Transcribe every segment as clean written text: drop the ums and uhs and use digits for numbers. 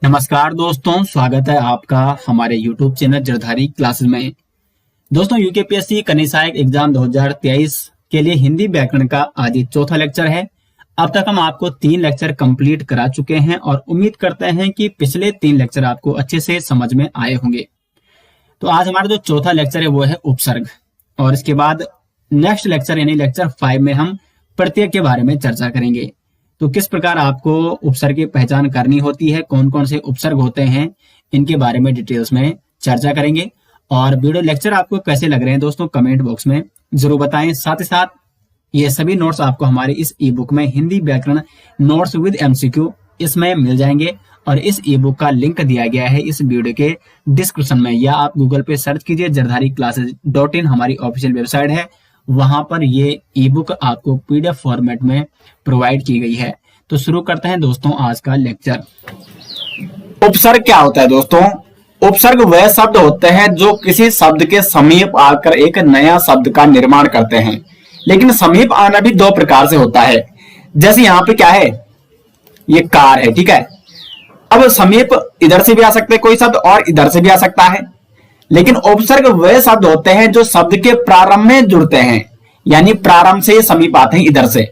नमस्कार दोस्तों, स्वागत है आपका हमारे YouTube चैनल जरधारी क्लासेस में। दोस्तों, यूकेपीएससी कन्या सहायक एग्जाम 2023 के लिए हिंदी व्याकरण का आज ये चौथा लेक्चर है। अब तक हम आपको 3 लेक्चर कंप्लीट करा चुके हैं और उम्मीद करते हैं कि पिछले 3 लेक्चर आपको अच्छे से समझ में आए होंगे। तो आज हमारा जो चौथा लेक्चर है वो है उपसर्ग, और इसके बाद नेक्स्ट लेक्चर यानी लेक्चर 5 में हम प्रत्यय के बारे में चर्चा करेंगे। तो किस प्रकार आपको उपसर्ग की पहचान करनी होती है, कौन कौन से उपसर्ग होते हैं, इनके बारे में डिटेल्स में चर्चा करेंगे। और वीडियो लेक्चर आपको कैसे लग रहे हैं दोस्तों, कमेंट बॉक्स में जरूर बताएं। साथ ही साथ ये सभी नोट्स आपको हमारे इस ई बुक में हिंदी व्याकरण नोट्स विद एमसीक्यू इसमें मिल जाएंगे, और इस ई बुक का लिंक दिया गया है इस वीडियो के डिस्क्रिप्शन में, या आप गूगल पे सर्च कीजिए jardhariclasses.in हमारी ऑफिशियल वेबसाइट है, वहां पर ये ई बुक आपको पीडीएफ फॉर्मेट में प्रोवाइड की गई है। तो शुरू करते हैं दोस्तों आज का लेक्चर। उपसर्ग क्या होता है दोस्तों? उपसर्ग वह शब्द होते हैं जो किसी शब्द के समीप आकर एक नया शब्द का निर्माण करते हैं। लेकिन समीप आना भी 2 प्रकार से होता है। जैसे यहाँ पे क्या है, ये कार है, ठीक है। अब समीप इधर से भी आ सकते हैं कोई शब्द, और इधर से भी आ सकता है। लेकिन उपसर्ग वह शब्द होते हैं जो शब्द के प्रारंभ में जुड़ते हैं, यानी प्रारंभ से समीप आते हैं इधर से।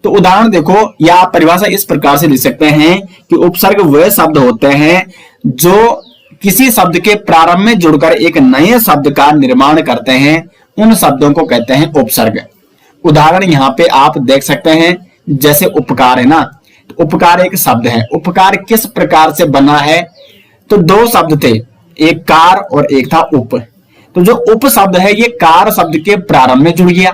तो उदाहरण देखो, या आप परिभाषा इस प्रकार से लिख सकते हैं कि उपसर्ग वह शब्द होते हैं जो किसी शब्द के प्रारंभ में जुड़कर एक नए शब्द का निर्माण करते हैं, उन शब्दों को कहते हैं उपसर्ग। उदाहरण यहाँ पे आप देख सकते हैं, जैसे उपकार है ना, तो उपकार एक शब्द है। उपकार किस प्रकार से बना है? तो 2 शब्द थे, एक कार और एक था उप। तो जो उप शब्द है ये कार शब्द के प्रारंभ में जुड़ गया।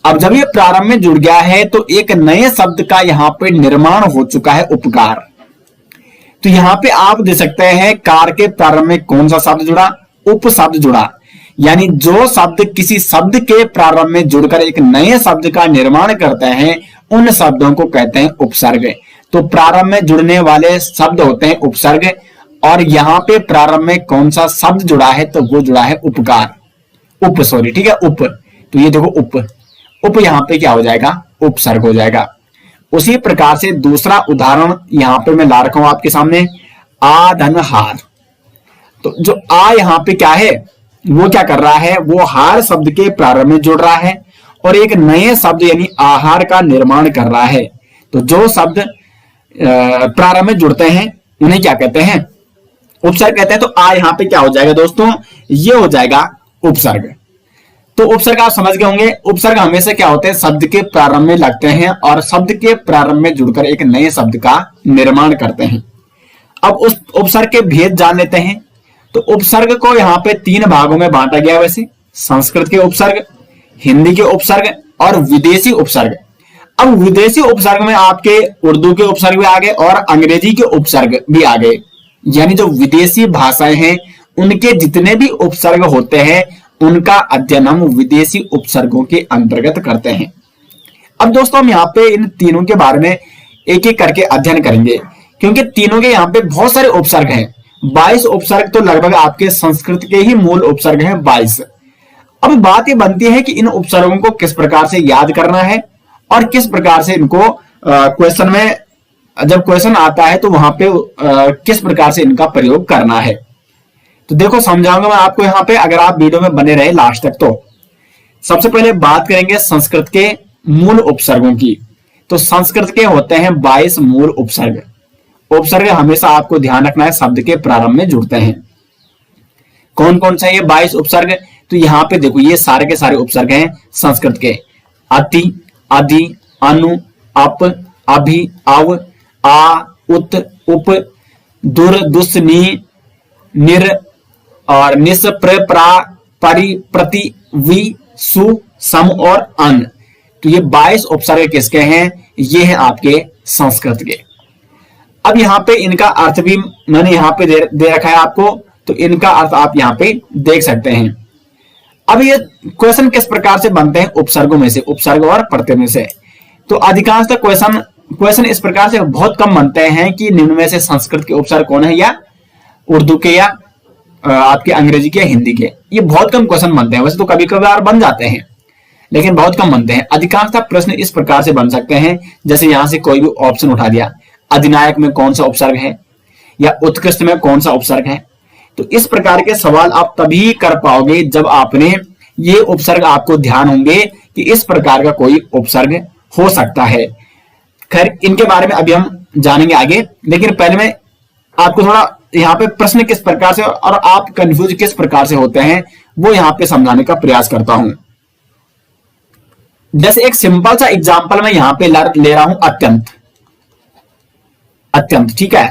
अब जब ये प्रारंभ में जुड़ गया है तो एक नए शब्द का यहाँ पे निर्माण हो चुका है, उपकार। तो यहाँ पे आप देख सकते हैं कार के प्रारंभ में कौन सा शब्द जुड़ा? उप शब्द जुड़ा। यानी जो शब्द किसी शब्द के प्रारंभ में जुड़कर एक नए शब्द का निर्माण करते हैं, उन शब्दों को कहते हैं उपसर्ग। तो प्रारंभ में जुड़ने वाले शब्द होते हैं उपसर्ग, और यहाँ पे प्रारंभ में कौन सा शब्द जुड़ा है? तो वो जुड़ा है उपकार, ठीक है, उप। तो ये देखो उप यहाँ पे क्या हो जाएगा? उपसर्ग हो जाएगा। उसी प्रकार से दूसरा उदाहरण यहाँ पे मैं ला रखा हूं आपके सामने, आधनहार। तो जो आ यहाँ पे क्या है, वो क्या कर रहा है? वो हार शब्द के प्रारंभ में जुड़ रहा है और एक नए शब्द यानी आहार का निर्माण कर रहा है। तो जो शब्द प्रारंभ में जुड़ते हैं उन्हें क्या कहते हैं? उपसर्ग कहते हैं। तो आ यहाँ पे क्या हो जाएगा दोस्तों? ये हो जाएगा उपसर्ग। तो उपसर्ग आप समझ गए होंगे। उपसर्ग हमेशा क्या होते हैं? शब्द के प्रारंभ में लगते हैं और शब्द के प्रारंभ में जुड़कर एक नए शब्द का निर्माण करते हैं। अब उस उपसर्ग के भेद जान लेते हैं। तो उपसर्ग को यहाँ पे 3 भागों में बांटा गया, वैसे संस्कृत के उपसर्ग, हिंदी के उपसर्ग और विदेशी उपसर्ग। अब विदेशी उपसर्ग में आपके उर्दू के उपसर्ग भी आ गए और अंग्रेजी के उपसर्ग भी आ गए। यानी जो विदेशी भाषाएं हैं उनके जितने भी उपसर्ग होते हैं उनका अध्ययन हम विदेशी उपसर्गों के अंतर्गत करते हैं। अब दोस्तों हम यहाँ पे इन तीनों के बारे में एक एक करके अध्ययन करेंगे, क्योंकि तीनों के यहाँ पे बहुत सारे उपसर्ग हैं। 22 उपसर्ग तो लगभग आपके संस्कृत के ही मूल उपसर्ग हैं, 22। अब बात ये बनती है कि इन उपसर्गों को किस प्रकार से याद करना है और किस प्रकार से इनको क्वेश्चन में, जब क्वेश्चन आता है तो वहां पे किस प्रकार से इनका प्रयोग करना है। तो देखो समझाऊंगा मैं आपको यहाँ पे, अगर आप वीडियो में बने रहे लास्ट तक। तो सबसे पहले बात करेंगे संस्कृत के मूल उपसर्गों की। तो संस्कृत के होते हैं 22 मूल उपसर्ग। उपसर्ग हमेशा आपको ध्यान रखना है शब्द के प्रारंभ में जुड़ते हैं। कौन कौन सा ये 22 उपसर्ग? तो यहाँ पे देखो ये सारे के सारे उपसर्ग हैं संस्कृत के। अति, अधि, अनु, अप, अभि, अव, आ, उत, उप, दुर, दुस, नी, निर और निस, प्र, प्रा, परि, प्रति, वि, सु, सम और अन। तो ये 22 उपसर्ग किसके हैं? ये हैं आपके संस्कृत के। अब यहाँ पे इनका अर्थ भी मैंने यहाँ पे दे रखा है आपको, तो इनका अर्थ आप यहाँ पे देख सकते हैं। अब ये क्वेश्चन किस प्रकार से बनते हैं उपसर्गों में से, उपसर्ग और प्रत्यय में से? तो अधिकांश क्वेश्चन इस प्रकार से बहुत कम बनते हैं कि निम्न में से संस्कृत के उपसर्ग कौन है, या उर्दू के, या आपके अंग्रेजी के, हिंदी के। ये बहुत कम क्वेश्चन बनते हैं। वैसे तो कभी कभार बन जाते हैं, लेकिन बहुत कम बनते हैं। अधिकांशतः प्रश्न इस प्रकार से बन सकते हैं, जैसे यहां से कोई भी ऑप्शन उठा दिया, अधिनायक में कौन सा उपसर्ग है, या उत्कृष्ट में कौन सा उपसर्ग है। तो इस प्रकार के सवाल आप तभी कर पाओगे जब आपने ये उपसर्ग आपको ध्यान होंगे कि इस प्रकार का कोई उपसर्ग हो सकता है। खैर इनके बारे में अभी हम जानेंगे आगे, लेकिन पहले मैं आपको थोड़ा यहाँ पे प्रश्न किस प्रकार से और आप कंफ्यूज किस प्रकार से होते हैं वो यहाँ पे समझाने का प्रयास करता हूं। जैसे एक सिंपल सा एग्जांपल मैं यहाँ पे ले रहा हूं, अत्यंत। अत्यंत, ठीक है।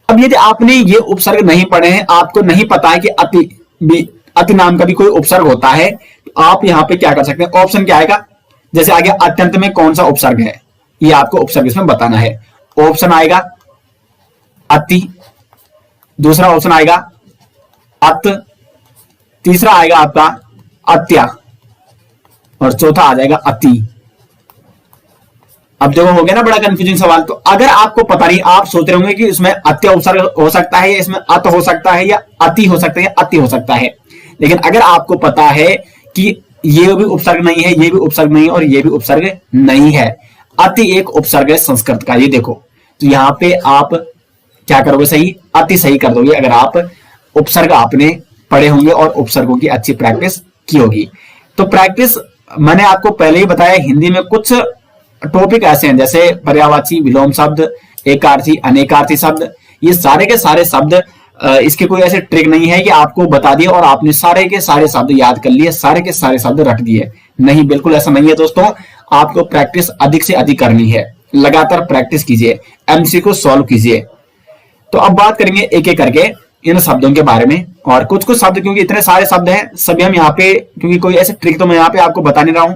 अब यदि आपने ये उपसर्ग नहीं पढ़े हैं, आपको नहीं पता है कि अति नाम का भी कोई उपसर्ग होता है, तो आप यहाँ पे क्या कर सकते हैं, ऑप्शन क्या आएगा, जैसे आगे अत्यंत में कौन सा उपसर्ग है ये आपको उपसर्ग इसमें बताना है। ऑप्शन आएगा अति, दूसरा ऑप्शन आएगा अत, तीसरा आएगा आपका अत्या और चौथा आ जाएगा अति। अब देखो हो गया ना बड़ा कंफ्यूजिंग सवाल। तो अगर आपको पता नहीं, आप सोच रहे होंगे कि इसमें अत्य उपसर्ग हो सकता है या इसमें अत हो सकता है या अति हो सकता है या अति हो सकता है, लेकिन अगर आपको पता है कि ये भी उपसर्ग नहीं है, ये भी उपसर्ग नहीं है और ये भी उपसर्ग नहीं है, अति एक उपसर्ग है संस्कृत का, ये देखो, तो यहां पे आप क्या करोगे, सही अति सही कर दोगे अगर आप उपसर्ग आपने पढ़े होंगे और उपसर्गों की अच्छी प्रैक्टिस की होगी। तो प्रैक्टिस मैंने आपको पहले ही बताया, हिंदी में कुछ टॉपिक ऐसे हैं जैसे पर्यायवाची, विलोम शब्द, एकार्थी, अनेकार्थी शब्द, ये सारे के सारे शब्द, इसके कोई ऐसे ट्रिक नहीं है कि आपको बता दिए और आपने सारे के सारे शब्द याद कर लिए, सारे के सारे शब्द रख दिए, नहीं, बिल्कुल ऐसा नहीं है दोस्तों। आपको प्रैक्टिस अधिक से अधिक करनी है, लगातार प्रैक्टिस कीजिए, एमसीक्यू को सॉल्व कीजिए। तो अब बात करेंगे एक एक करके इन शब्दों के बारे में, और कुछ कुछ शब्द, क्योंकि इतने सारे शब्द हैं सभी हम यहाँ पे, क्योंकि कोई ऐसे ट्रिक तो मैं यहाँ पे आपको बता नहीं रहा हूं,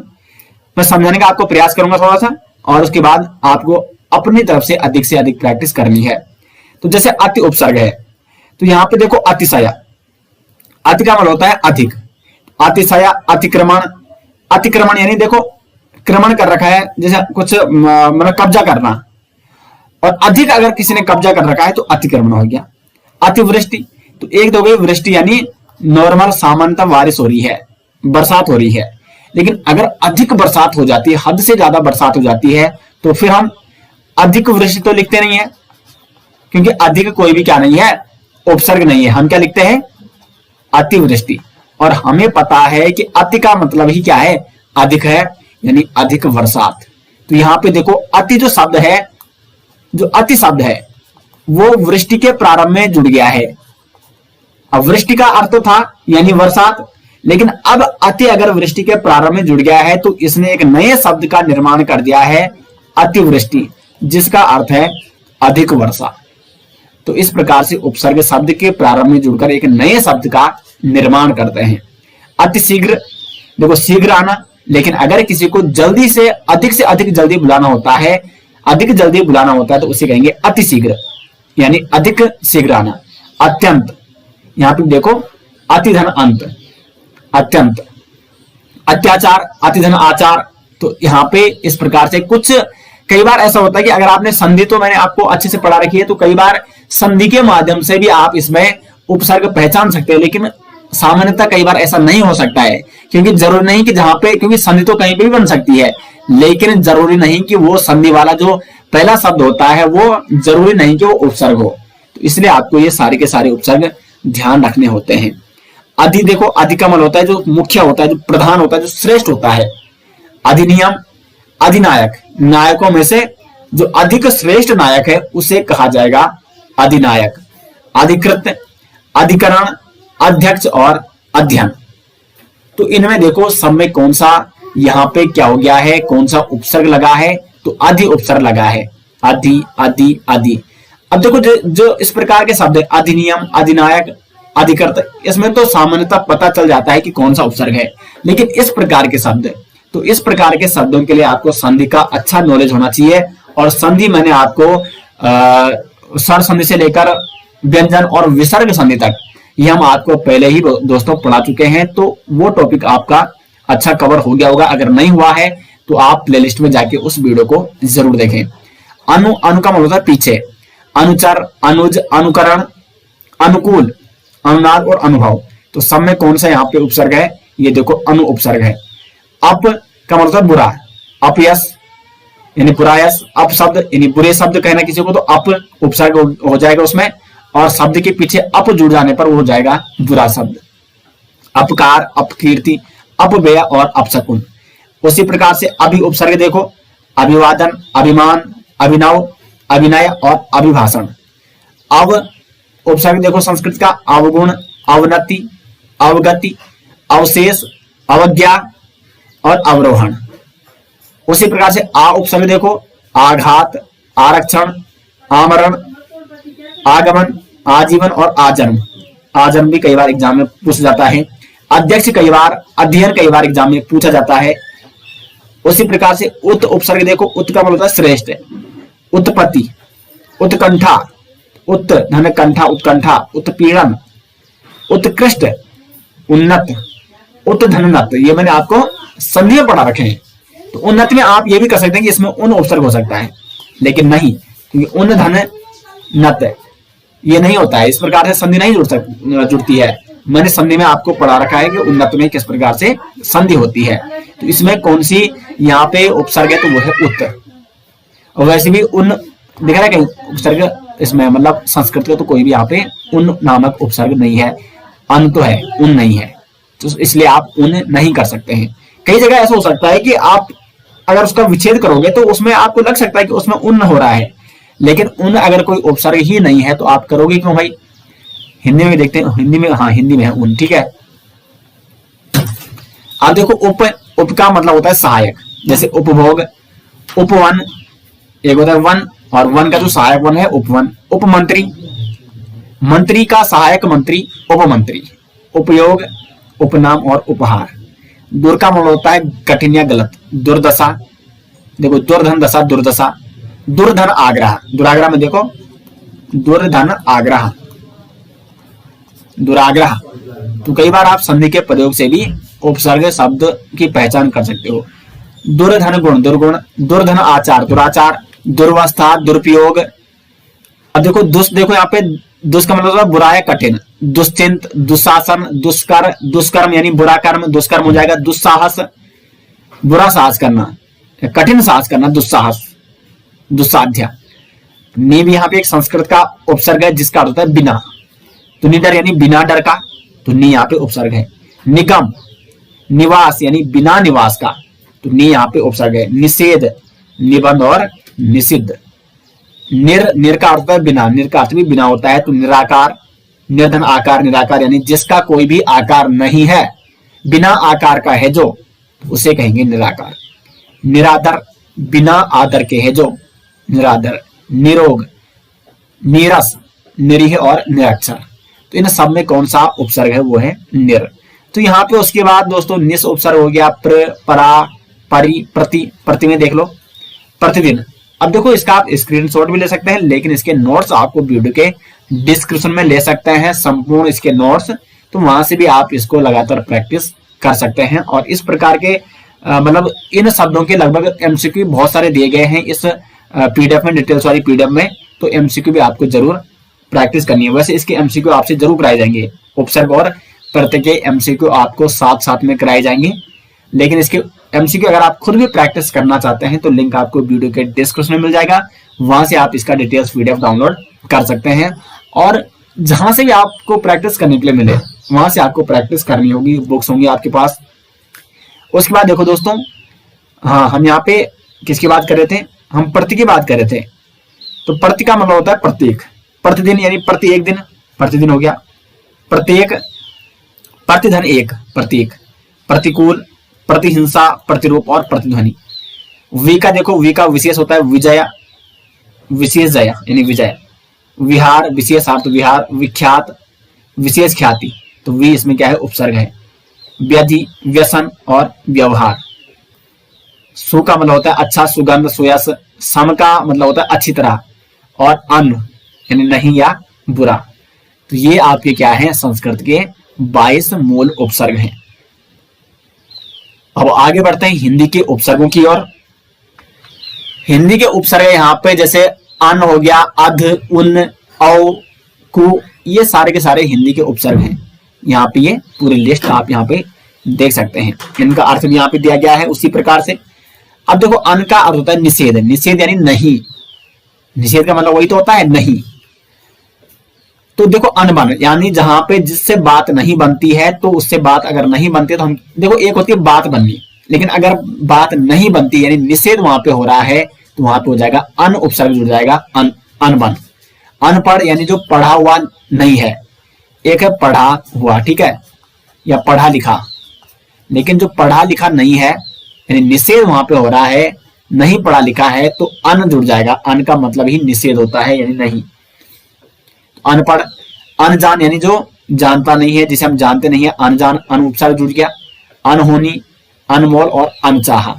मैं समझाने का आपको प्रयास करूंगा थोड़ा सा, और उसके बाद आपको अपनी तरफ से अधिक प्रैक्टिस करनी है। तो जैसे अति उपसर्ग है, तो यहाँ पे देखो अतिशय, अति का मतलब होता है अधिक, अतिशय, अतिक्रमण, अतिक्रमण यानी देखो क्रमण कर रखा है, जैसे कुछ मतलब कब्जा करना, और अधिक अगर किसी ने कब्जा कर रखा है तो अतिक्रमण हो गया। अतिवृष्टि, तो एक तो गई वृष्टि यानी नॉर्मल सामान्यतः बारिश हो रही है, बरसात हो रही है, लेकिन अगर अधिक बरसात हो जाती है, हद से ज्यादा बरसात हो जाती है, तो फिर हम अधिक वृष्टि तो लिखते नहीं है, क्योंकि अधिक कोई भी क्या नहीं है, उपसर्ग नहीं है, हम क्या लिखते हैं, अतिवृष्टि। और हमें पता है कि अति का मतलब ही क्या है, अधिक है, यानी अधिक बरसात। तो यहां पे देखो अति जो शब्द है, जो अति शब्द है वो वृष्टि के प्रारंभ में जुड़ गया है। अब वृष्टि का अर्थ था यानी बरसात, लेकिन अब अति अगर वृष्टि के प्रारंभ में जुड़ गया है तो इसने एक नए शब्द का निर्माण कर दिया है, अतिवृष्टि, जिसका अर्थ है अधिक वर्षा। तो इस प्रकार से उपसर्ग शब्द के प्रारंभ में जुड़कर एक नए शब्द का निर्माण करते हैं। अति शीघ्र, देखो शीघ्र आना, लेकिन अगर किसी को जल्दी से अधिक जल्दी बुलाना होता है, अधिक जल्दी बुलाना होता है तो उसे कहेंगे अति शीघ्र, यानी अधिक शीघ्र आना। अत्यंत, यहां पे देखो अतिधन अंत, अत्यंत। अत्याचार, अतिधन आचार, तो यहां पे इस प्रकार से कुछ, कई बार ऐसा होता है कि अगर आपने संधि तो मैंने आपको अच्छे से पढ़ा रखी है, तो कई बार संधि के माध्यम से भी आप इसमें उपसर्ग पहचान सकते हैं, लेकिन सामान्यतः कई बार ऐसा नहीं हो सकता है, क्योंकि जरूरी नहीं कि जहां पे, क्योंकि संधि तो कहीं पे भी बन सकती है, लेकिन जरूरी नहीं कि वो संधि वाला जो पहला शब्द होता है वो जरूरी नहीं कि वो उपसर्ग हो। तो इसलिए आपको ये सारे के सारे उपसर्ग ध्यान रखने होते हैं। अधि, देखो अधिकमल होता है, जो मुख्य होता है, जो प्रधान होता है, जो श्रेष्ठ होता है। अधिनियम, अधिनायक, नायकों में से जो अधिक श्रेष्ठ नायक है उसे कहा जाएगा अधिनायक। अधिकृत, अधिकरण, अध्यक्ष और अध्ययन। तो इनमें देखो सब में कौन सा यहाँ पे क्या हो गया है, कौन सा उपसर्ग लगा है, तो अधि उपसर्ग लगा है, अधि अधि अधि। अब देखो जो इस प्रकार के शब्द है, अधिनियम, अधिनायक, अधिकृत, इसमें तो सामान्यतः पता चल जाता है कि कौन सा उपसर्ग है, लेकिन इस प्रकार के शब्द, तो इस प्रकार के शब्दों के लिए आपको संधि का अच्छा नॉलेज होना चाहिए। और संधि मैंने आपको स्वर संधि से लेकर व्यंजन और विसर्ग संधि तक ये हम आपको पहले ही दोस्तों पढ़ा चुके हैं, तो वो टॉपिक आपका अच्छा कवर हो गया होगा। अगर नहीं हुआ है तो आप प्लेलिस्ट में जाके उस वीडियो को जरूर देखें। अनु, अनु का मतलब होता है पीछे, अनुचर, अनुज, अनुकरण, अनुकूल, अनुनाद और अनुभव। तो सब में कौन सा यहाँ पे उपसर्ग है, ये देखो अनु उपसर्ग है। अप का मतलब बुरा, अपयश, यानी बुरा यश, अपशब्द यानी बुरे शब्द कहना किसी को तो अप उपसर्ग हो जाएगा उसमें, और शब्द के पीछे अप जुड़ जाने पर वो हो जाएगा बुरा शब्द। अपकार, अपकीर्ति, अपव्यय और अपशकुन। उसी प्रकार से अभि उपसर्ग देखो, अभिवादन, अभिमान, अभिनव, अभिनय और अभिभाषण। अव उपसर्ग देखो संस्कृत का, अवगुण, अवनति, अवगति, अवशेष, अवज्ञा और अवरोहण। उसी प्रकार से आ उपसर्ग देखो, आघात, आरक्षण, आमरण, आगमन, आजीवन और आजन्म। आजन्म भी कई बार एग्जाम में पूछा जाता है। अध्यक्ष कई बार, अध्ययन कई बार एग्जाम में पूछा जाता है। उसी प्रकार से उत उपसर्ग देखो, उत का मतलब होता है श्रेष्ठ, उत्पत्ति, उत्कंठा, उत धन कंठा, उत्कंठा, उत्पीड़न, उत्कृष्ट, उन्नत, उत धननत। ये मैंने आपको संधि में पढ़ा रखे हैं। तो उन्नत में आप ये भी कर सकते हैं कि इसमें उन उपसर्ग हो सकता है, लेकिन नहीं, क्योंकि उन धन नत ये नहीं होता है। इस प्रकार से संधि नहीं जुड़ती है। मैंने संधि में आपको पढ़ा रखा है कि उन्नत में किस प्रकार से संधि होती है। तो इसमें कौन सी यहाँ पे उपसर्ग है, तो वो है उत। और वैसे भी उन दिख रहा है कहीं उपसर्ग इसमें, मतलब संस्कृत का तो कोई भी यहाँ पे उन नामक उपसर्ग नहीं है। अन तो है, उन नहीं है, तो इसलिए आप उन नहीं कर सकते हैं। कई जगह ऐसा हो सकता है कि आप अगर उसका विच्छेद करोगे तो उसमें आपको लग सकता है कि उसमें उन हो रहा है, लेकिन उन अगर कोई उपसर्ग ही नहीं है तो आप करोगे क्यों भाई। हिंदी में देखते हैं, हिंदी में, हाँ हिंदी में है उन, ठीक है। आप देखो उप का मतलब होता है सहायक, जैसे उपभोग, उपवन, एक होता है वन, और वन का जो सहायक वन है उपवन। उपमंत्री, मंत्री का सहायक मंत्री उपमंत्री। उपयोग, उपनाम और उपहार। दुर का मतलब होता है कठिन या गलत, दुर्दशा, देखो दुर्धन दशा, दुर्दशा। दुर्धन आग्रह, दुराग्रह में देखो दुर्धन आग्रह, दुराग्रह। तो कई बार आप संधि के प्रयोग से भी उपसर्ग शब्द की पहचान कर सकते हो। दुर्धन गुण, दुर्गुण। दुर्धन आचार, दुराचार। दुर्वस्था, दुरुपयोग। अब देखो दुष्ट, देखो यहाँ पे दुष्ट का मतलब होता है बुरा है, कठिन। दुश्चिंत, दुशासन, दुष्कर, दुष्कर्म यानी बुरा कर्म, दुष्कर्म हो जाएगा। दुस्साहस, बुरा साहस करना, कठिन साहस करना, दुस्साहस, दुस्साध्य। नीव यहाँ पे एक संस्कृत का उपसर्ग है जिसका अर्थ होता है बिना। तो निडर यानी बिना डर का, तो नी यहाँ पे उपसर्ग है। निगम, निवास यानी बिना निवास का, तो नी यहाँ पे उपसर्ग है। निषेध, निबंध और निषिद्ध। निर का अर्थ है बिना, निर का अर्थ भी बिना होता है। तो निराकार, निर्धन आकार, निराकार यानी जिसका कोई भी आकार नहीं है, बिना आकार का है जो, उसे कहेंगे निराकार। निरादर, बिना आदर के है जो, निरादर। निरोग, नीरस, निरीह और निरक्षर। तो इन सब में कौन सा उपसर्ग है, वो है निर। तो यहाँ पे उसके बाद दोस्तों निस उपसर्ग हो गया। प्र, परा, परि, प्रति। प्रति में देख लो प्रतिदिन। अब देखो इसका आप स्क्रीनशॉट भी ले सकते हैं, लेकिन इसके नोट्स आपको वीडियो के डिस्क्रिप्शन में ले सकते हैं, संपूर्ण इसके नोट्स। तो वहां से भी आप इसको लगातार प्रैक्टिस कर सकते हैं। और इस प्रकार के मतलब इन शब्दों के लगभग एमसीक्यू बहुत सारे दिए गए हैं इस पीडीएफ में, डिटेल्स वाली पीडीएफ में। तो एमसीक्यू भी आपको जरूर प्रैक्टिस करनी है। वैसे इसके एमसीक्यू आपसे जरूर कराए जाएंगे, उपसर्ग और प्रत्यय के एमसीक्यू आपको साथ साथ में कराए जाएंगे। लेकिन इसके एमसीक्यू अगर आप खुद भी प्रैक्टिस करना चाहते हैं तो लिंक आपको वीडियो के डिस्क्रिप्शन में मिल जाएगा, वहां से आप इसका डिटेल्स पीडीएफ डाउनलोड कर सकते हैं। और जहां से भी आपको प्रैक्टिस करने के लिए मिले वहां से आपको प्रैक्टिस करनी होगी, बुक्स होंगी आपके पास। उसके बाद देखो दोस्तों, हाँ हम यहाँ पे किसकी बात कर रहे थे, हम प्रति की बात कर रहे थे। तो प्रति का मतलब होता है प्रत्येक, प्रतिदिन यानी प्रति एक दिन, प्रतिदिन हो गया। प्रत्येक, प्रतिधन एक, प्रत्येक। प्रतिकूल, प्रतिहिंसा, प्रतिरूप और प्रतिध्वनि। वी का देखो, वी का विशेष होता है विजय, विशेष जय यानी विजय। विहार, विशेषार्थ विहार। विख्यात, विशेष ख्याति, तो वी इसमें क्या है, उपसर्ग है। व्यधि, व्यसन और व्यवहार। सु का मतलब होता है अच्छा, सुगंध, सुयस। सम का मतलब होता है अच्छी तरह, और अन यानी नहीं या बुरा। तो ये आपके क्या है, संस्कृत के 22 मूल उपसर्ग हैं। अब आगे बढ़ते हैं हिंदी के उपसर्गों की ओर। हिंदी के उपसर्ग यहाँ पे जैसे अन हो गया, अध, उन, औ, कु, ये सारे के सारे हिंदी के उपसर्ग हैं। यहाँ पे ये पूरी लिस्ट आप यहाँ पे देख सकते हैं, इनका अर्थ भी यहाँ पे दिया गया है उसी प्रकार से। अब देखो अन का अर्थ होता है निषेध, निषेध यानी नहीं, निषेध का मतलब वही तो होता है नहीं। तो देखो अनबन यानी जहां पे जिससे बात नहीं बनती है, तो उससे बात अगर नहीं बनती है तो हम देखो एक होती है बात बननी, लेकिन अगर बात नहीं बनती यानी निषेध वहां पे हो रहा है तो वहां पे हो जाएगा अन उपसर्ग जुड़ जाएगा अनबन। अनपढ़ यानी जो पढ़ा हुआ नहीं है, एक है पढ़ा हुआ, ठीक है, या पढ़ा लिखा, लेकिन जो पढ़ा लिखा नहीं है यानी निषेध वहां पे हो रहा है, नहीं पढ़ा लिखा है, तो अन जुड़ जाएगा। अन का मतलब ही निषेध होता है यानी नहीं। अनपढ़, अनजान यानी जो जानता नहीं है, जिसे हम जानते नहीं है, अनजान अन उपसर्ग जुड़ गया। अनहोनी, अनमोल और अनचाहा।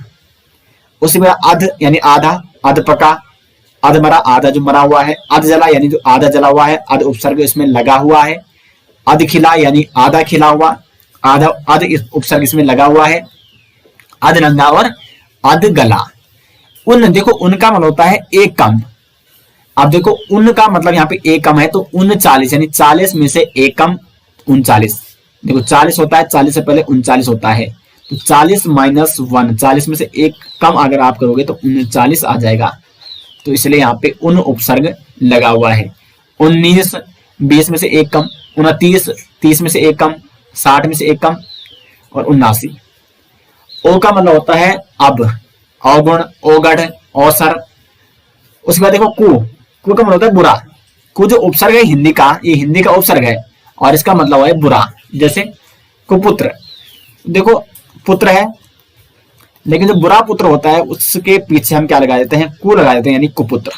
उसी में अध यानी आधा, अध पका, अध मरा आधा जो मरा हुआ है। अध जला यानी जो आधा जला हुआ है, अध उपसर्ग इसमें लगा हुआ है। अध खिला यानी आधा खिला हुआ, आधा अध उपसर्ग इसमें लगा हुआ है। अध नंगा और अध गला। उन देखो उनका मतलब होता है एक कम। अब देखो उन का मतलब यहाँ पे एक कम है, तो 39 यानी 40 में से एक कम 39। देखो 40 होता है, 40 से पहले 39 होता है, तो 40 माइनस 1, 40 में से एक कम अगर आप करोगे तो 39 आ जाएगा। तो इसलिए यहाँ पे उन उपसर्ग लगा हुआ है। 19 20 में से एक कम, 29 30 में से एक कम, 60 में से एक कम और 79। ओ का मतलब होता है अब, अवगुण, ओगढ़, औसर। उसके बाद देखो कु का मतलब होता है बुरा। कु जो उपसर्ग है हिंदी का, ये हिंदी का उपसर्ग है और इसका मतलब है बुरा। जैसे कुपुत्र, देखो पुत्र है, लेकिन जो बुरा पुत्र होता है उसके पीछे हम क्या लगा देते हैं, कु लगा देते हैं यानी कुपुत्र।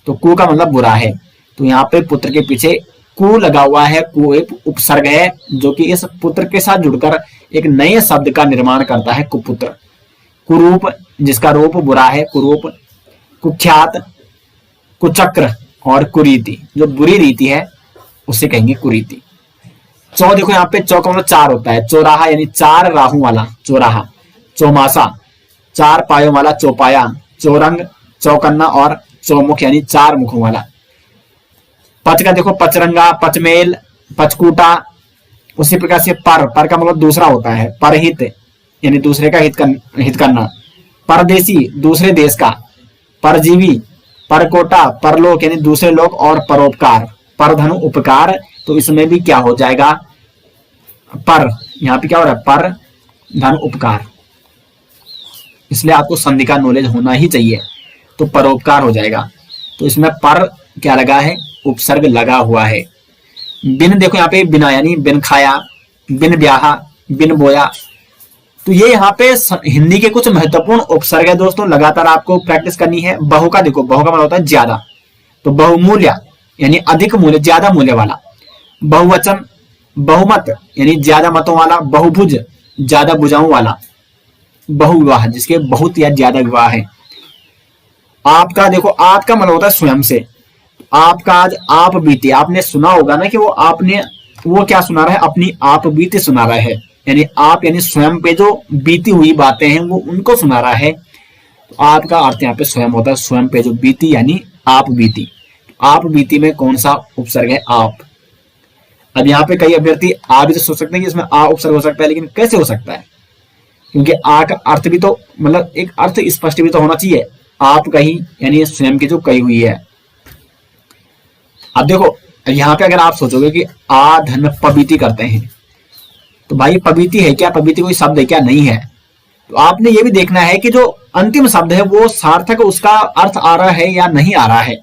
तो कु का मतलब बुरा है, तो यहाँ पे पुत्र के पीछे कु लगा हुआ है। कु एक उपसर्ग है जो कि इस पुत्र के साथ जुड़कर एक नए शब्द का निर्माण करता है, कुपुत्र। कुरूप जिसका रूप बुरा है, कुरूप। कुख्यात, कुचक्र और कुरीति जो बुरी रीति है उसे कहेंगे कुरीति। चौ देखो यहाँ पे चौ का मतलब चार होता है, चौराहा यानी चार राहों वाला चौराहा। चौमासा चार पायों वाला चौपाया। चौरंग, चौकन्ना और चौमुख यानी चार मुखों वाला। पच का देखो पचरंगा, पचमेल, पचकूटा। उसी प्रकार से पर का मतलब दूसरा होता है, परहित यानी दूसरे का हित करना। परदेसी दूसरे देश का। परजीवी, परकोटा, परलोक यानी दूसरे लोग और परोपकार। परधनु उपकार, तो इसमें भी क्या हो जाएगा पर, यहाँ पे क्या हो रहा है पर धन उपकार, इसलिए आपको संधि का नॉलेज होना ही चाहिए, तो परोपकार हो जाएगा। तो इसमें पर क्या लगा है, उपसर्ग लगा हुआ है। बिन देखो यहाँ पे बिना यानी बिन खाया, बिन ब्याहा, बिन बोया। तो ये यहाँ पे हिंदी के कुछ महत्वपूर्ण उपसर्ग है दोस्तों, लगातार आपको प्रैक्टिस करनी है। बहु का देखो, बहु का मतलब होता है ज्यादा, तो बहुमूल्य यानी अधिक मूल्य, ज्यादा मूल्य वाला। बहुवचन, बहुमत यानी ज्यादा मतों वाला। बहुभुज ज्यादा भुजाओं वाला। बहुविवाह जिसके बहुत या ज्यादा विवाह है। आपका देखो, आपका मतलब होता है स्वयं से। आपका आज आप बीती, आपने सुना होगा ना कि वो क्या सुना रहा है, अपनी आप बीती सुना रहा है, यानी आप यानी स्वयं पे जो बीती हुई बातें हैं वो उनको सुना रहा है। तो आपका अर्थ यहाँ पे स्वयं होता है, स्वयं पे जो बीती यानी आप बीती। आप बीती में कौन सा उपसर्ग है, आप। अब यहाँ पे कई अभ्यर्थी आ भी तो सोच सकते हैं कि इसमें आ उपसर्ग हो सकता है, लेकिन कैसे हो सकता है, क्योंकि आ का अर्थ भी तो मतलब एक अर्थ स्पष्ट भी तो होना चाहिए। आप कही यानी स्वयं की जो कही हुई है। अब देखो यहाँ पे अगर आप सोचोगे कि आ धन पबीती करते हैं, तो भाई पबीती है क्या, पबीती कोई शब्द है क्या, नहीं है। तो आपने ये भी देखना है कि जो अंतिम शब्द है वो सार्थक उसका अर्थ आ रहा है या नहीं आ रहा है।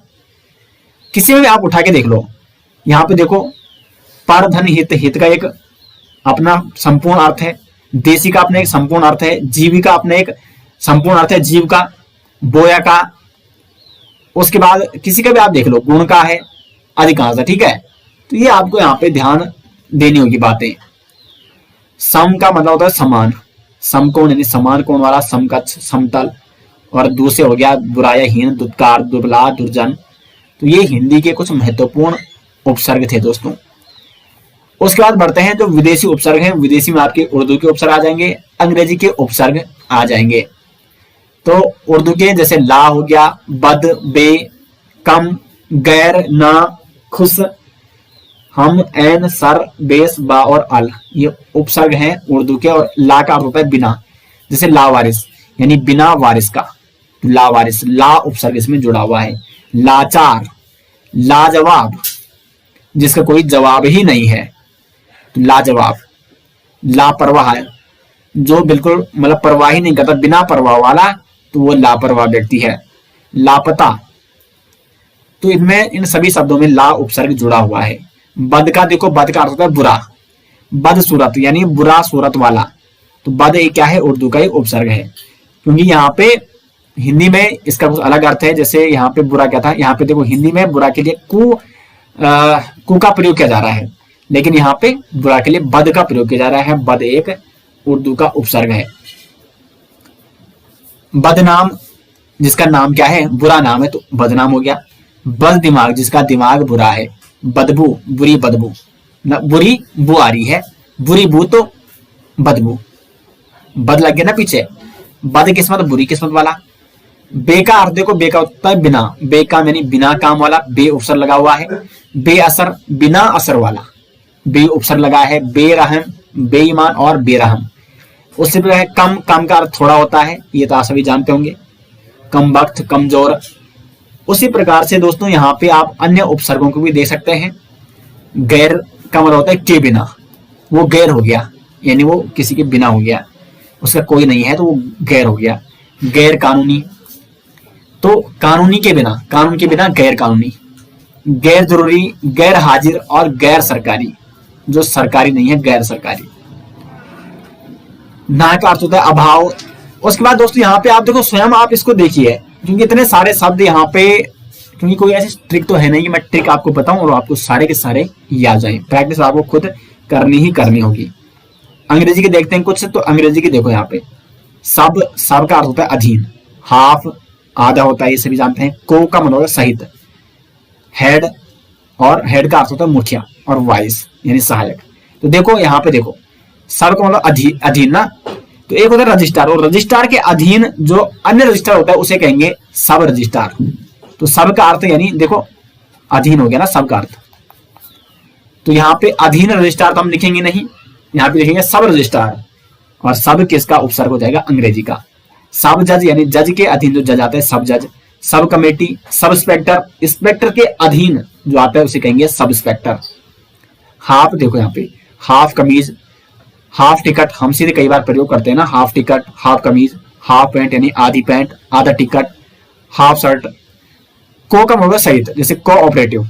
किसी में भी आप उठा के देख लो, यहाँ पे देखो पर धन हित, हित का एक अपना संपूर्ण अर्थ है। देशी का अपना एक संपूर्ण अर्थ है। जीवी का अपना एक संपूर्ण अर्थ है, जीव का। बोया का, उसके बाद किसी का भी आप देख लो, गुण का है, अधिकांश है, ठीक है। तो ये आपको यहाँ पे ध्यान देनी होगी बातें। सम का मतलब होता है समान, समकोण यानी समान कोण वाला, समकक्ष, समतल। और दूसरे हो गया बुरायाहीन, दुत्कार, दुर्बला, दुर्जन। तो ये हिंदी के कुछ महत्वपूर्ण उपसर्ग थे दोस्तों। उसके बाद बढ़ते हैं जो विदेशी उपसर्ग हैं। विदेशी में आपके उर्दू के उपसर्ग आ जाएंगे, अंग्रेजी के उपसर्ग आ जाएंगे। तो उर्दू के जैसे ला हो गया, बद, बे, कम, गैर, ना, खुश, हम, एन, सर, बेस, बा और अल, ये उपसर्ग हैं उर्दू के। और ला का अर्थ होता है बिना, जैसे लावारिस, यानी बिना वारिस का, लावारिस, ला उपसर्ग इसमें जुड़ा हुआ है। लाचार, लाजवाब, जिसका कोई जवाब ही नहीं है, तो लाजवाब। लापरवाह, जो बिल्कुल मतलब परवाह ही नहीं करता, बिना परवाह वाला, तो वो लापरवाह व्यक्ति है। लापता, तो इनमें इन सभी शब्दों में ला उपसर्ग जुड़ा हुआ है। बद का देखो, बद का अर्थ होता है बुरा, बदसूरत यानी बुरा सूरत वाला, तो बद एक क्या है, उर्दू का एक उपसर्ग है। क्योंकि यहाँ पे हिंदी में इसका कुछ अलग अर्थ है, जैसे यहाँ पे बुरा क्या था, यहाँ पे देखो हिंदी में बुरा के लिए कु का प्रयोग किया जा रहा है, लेकिन यहाँ पे बुरा के लिए बद का प्रयोग किया जा रहा है। बद एक उर्दू का उपसर्ग है। बदनाम, जिसका नाम क्या है, बुरा नाम है, तो बदनाम हो गया। बद दिमाग, जिसका दिमाग बुरा है। बदबू, बुरी बदबू, बुरी बू आ रही है, बुरी बू तो बदबू, बद लग गया ना पीछे। बद किस्मत, बुरी किस्मत वाला। बे का अर्थ देखो, बे का होता है बिना, बे का यानी बिना काम वाला, बे उपसर लगा हुआ है। बेअसर, बिना असर वाला, बे उपसर लगा है। बेरहम, बेईमान और बेरहम। उससे है कम, कम का अर्थ थोड़ा होता है, ये तो आप सभी जानते होंगे। कम वक्त, कमजोर। उसी प्रकार से दोस्तों यहाँ पे आप अन्य उपसर्गों को भी दे सकते हैं। गैर का मतलब होता है के बिना, वो गैर हो गया, यानी वो किसी के बिना हो गया, उसका कोई नहीं है तो वो गैर हो गया। गैर कानूनी, तो कानूनी के बिना, कानून के बिना गैर कानूनी। गैर जरूरी, गैर हाजिर और गैर सरकारी, जो सरकारी नहीं है, गैर सरकारी। ना का अर्थ होता है अभाव। उसके बाद दोस्तों यहाँ पे आप देखो, स्वयं आप इसको देखिए, क्योंकि इतने सारे शब्द यहाँ पे, क्योंकि कोई ऐसी ट्रिक तो है नहीं कि मैं ट्रिक आपको बताऊं और आपको सारे के सारे याद जाए। प्रैक्टिस आपको खुद करनी ही करनी होगी। अंग्रेजी के देखते हैं कुछ, तो अंग्रेजी के देखो यहाँ पे। सब, सब का अर्थ होता है अधीन। हाफ, आधा होता है, ये सभी जानते हैं। को का मतलब है सहित। हेड, और हेड का अर्थ होता है मुखिया, और वाइस यानी सहायक। तो देखो यहाँ पे देखो, सब का मतलब अधीन ना, तो एक होता है रजिस्ट्रार, और रजिस्ट्रार के अधीन जो अन्य रजिस्ट्रार होता है उसे कहेंगे सब रजिस्ट्रार। तो सब का अर्थ यानी देखो अधीन हो गया ना सब का अर्थ। तो यहाँ पे अधीन रजिस्ट्रार तो हम लिखेंगे नहीं, यहाँ पे लिखेंगे सब रजिस्ट्रार। और सब किसका उपसर्ग हो जाएगा, अंग्रेजी का। सब जज यानी जज के अधीन जो जज आता है, सब जज। Sub committee, sub inspector, inspector के अधीन जो आता है उसे कहेंगे सब इंस्पेक्टर। हाफ देखो यहाँ पे, हाफ कमीज, हाफ टिकट, हम सीधे कई बार प्रयोग करते हैं ना, हाफ टिकट, हाफ कमीज। हाफ पैंट यानी आधी पैंट, आधा टिकट। Half shirt. को का मतलब सहित, जैसे कोऑपरेटिव,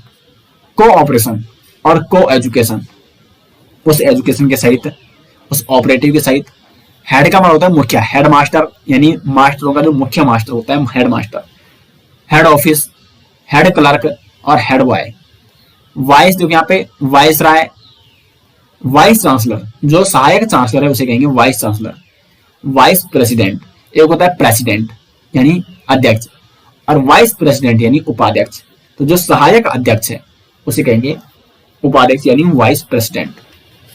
कोऑपरेशन और को एजुकेशन, उस एजुकेशन के सहित, उस ऑपरेटिव के सहित। हेड का मतलब होता है मुखिया, हेड मास्टर यानी मास्टरों का जो मुख्य मास्टर होता है, head master. Head office, head clerk और हेड बॉय। वाइस देखो यहाँ पे, वाइस राय, वाइस चांसलर, जो सहायक चांसलर है उसे कहेंगे वाइस चांसलर। वाइस प्रेसिडेंट, एक होता है प्रेसिडेंट यानी अध्यक्ष, और वाइस प्रेसिडेंट यानी उपाध्यक्ष। तो जो सहायक अध्यक्ष है उसे कहेंगे उपाध्यक्ष यानी वाइस प्रेसिडेंट।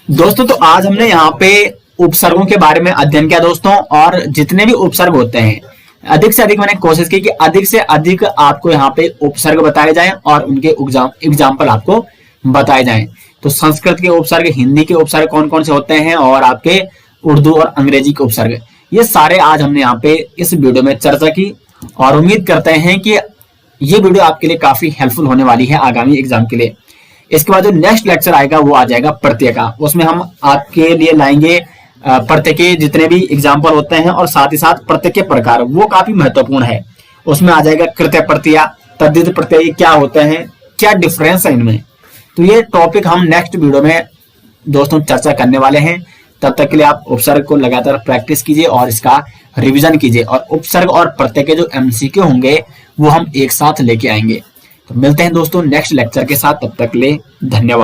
दोस्तों तो आज हमने यहाँ पे उपसर्गों के बारे में अध्ययन किया दोस्तों, और जितने भी उपसर्ग होते हैं अधिक से अधिक मैंने कोशिश की कि अधिक से अधिक आपको यहाँ पे उपसर्ग बताए जाएं और उनके एग्जाम्पल आपको बताए जाएं। तो संस्कृत के उपसर्ग, हिंदी के उपसर्ग कौन कौन से होते हैं, और आपके उर्दू और अंग्रेजी के उपसर्ग, ये सारे आज हमने यहाँ पे इस वीडियो में चर्चा की। और उम्मीद करते हैं कि ये वीडियो आपके लिए काफी हेल्पफुल होने वाली है आगामी एग्जाम के लिए। इसके बाद जो नेक्स्ट लेक्चर आएगा वो आ जाएगा प्रत्यय का, उसमें हम आपके लिए लाएंगे प्रत्यय के जितने भी एग्जाम्पल होते हैं, और साथ ही साथ प्रत्यय के प्रकार, वो काफी महत्वपूर्ण है। उसमें आ जाएगा कृत्य प्रत्यय, तद्धित प्रत्यय क्या होते हैं, क्या डिफरेंस है इनमें। तो ये टॉपिक हम नेक्स्ट वीडियो में दोस्तों चर्चा करने वाले हैं। तब तक के लिए आप उपसर्ग को लगातार प्रैक्टिस कीजिए और इसका रिवीजन कीजिए, और उपसर्ग और प्रत्यय के जो एमसीक्यू होंगे वो हम एक साथ लेके आएंगे। तो मिलते हैं दोस्तों नेक्स्ट लेक्चर के साथ, तब तक के लिए धन्यवाद।